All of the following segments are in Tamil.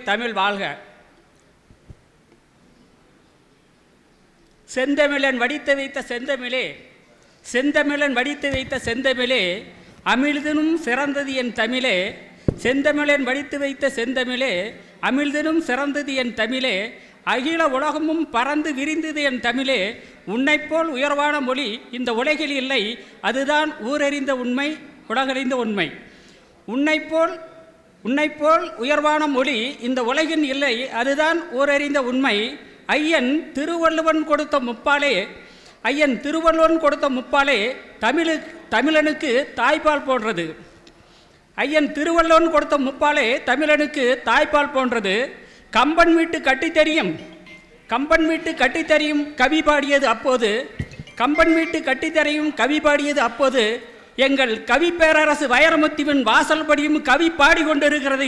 தமிழ் வாழ்க. செந்தமிழன் வடித்து வைத்த செந்தமிழே, செந்தமிழன் வடித்து வைத்த செந்தமிழே, அமிழ்தினும் சிறந்தது என் தமிழே. செந்தமிழன் வடித்து வைத்த செந்தமிழே, அமிழ்தினும் சிறந்தது என் தமிழே. அகில உலகமும் பறந்து விரிந்தது என் தமிழே. உன்னைப்போல் உயர்வான மொழி இந்த உலகில் இல்லை, அதுதான் ஊரறிந்த உண்மை, உலகறிந்த உண்மை. உன்னைப்போல் உயர்வான மொழி இந்த உலகின் இல்லை, அதுதான் ஊரறிந்த உண்மை. ஐயன் திருவள்ளுவன் கொடுத்த முப்பாலே தமிழனுக்கு தாய்ப்பால் போன்றது. ஐயன் திருவள்ளுவன் கொடுத்த முப்பாலே தமிழனுக்கு தாய்ப்பால் போன்றது. கம்பன் வீட்டு கட்டித்தறியும் கவி பாடியது அப்போது. எங்கள் கவி பேரரசு வைரமுத்துவின் வாசல்படியும் கவி பாடிக்கொண்டிருக்கிறது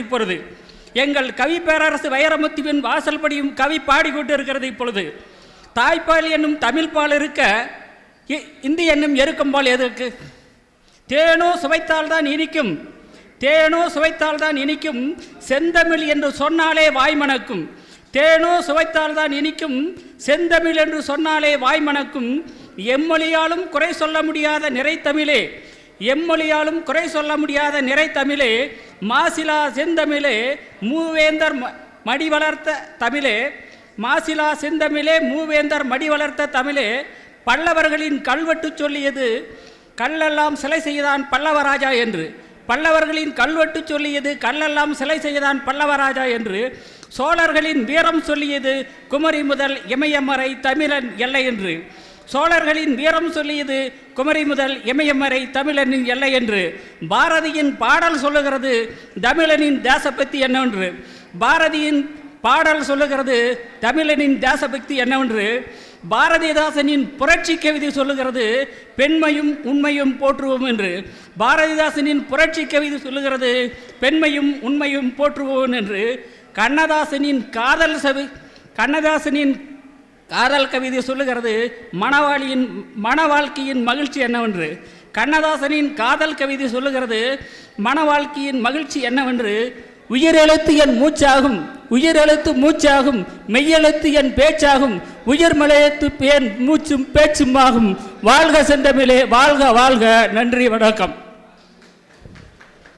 இப்பொழுது. தாய்ப்பால் என்னும் தமிழ் பால் இருக்க இந்தி என்னும் எருக்கம்பால் எதற்கு? தேனோ சுவைத்தால்தான் இனிக்கும், செந்தமிழ் என்று சொன்னாலே வாய்மணக்கும். எம்மொழியாலும் குறை சொல்ல முடியாத நிறை தமிழே, மாசிலா செந்தமிழே, மூவேந்தர் மடி வளர்த்த தமிழே. பல்லவர்களின் கல்வெட்டு சொல்லியது கல்லெல்லாம் சிலை செய்தான் பல்லவராஜா என்று. சோழர்களின் வீரம் சொல்லியது குமரி முதல் இமயமறை தமிழன் எல்லை என்று. பாரதியின் பாடல் சொல்லுகிறது தமிழனின் தேசபக்தி என்னவென்று. பாரதிதாசனின் புரட்சி கவிதை சொல்லுகிறது பெண்மையும் உண்மையும் போற்றுவோம் என்று. கண்ணதாசனின் காதல் கவிதை சொல்லுகிறது மணவாழ்க்கையின் மகிழ்ச்சி என்னவென்று. உயிரெழுத்து என் மூச்சாகும், மெய்யெழுத்து என் பேச்சாகும், உயிர்மலையத்து என் மூச்சும் பேச்சுமாகும். வாழ்க செந்தமிழே, வாழ்க வாழ்க. நன்றி, வணக்கம்.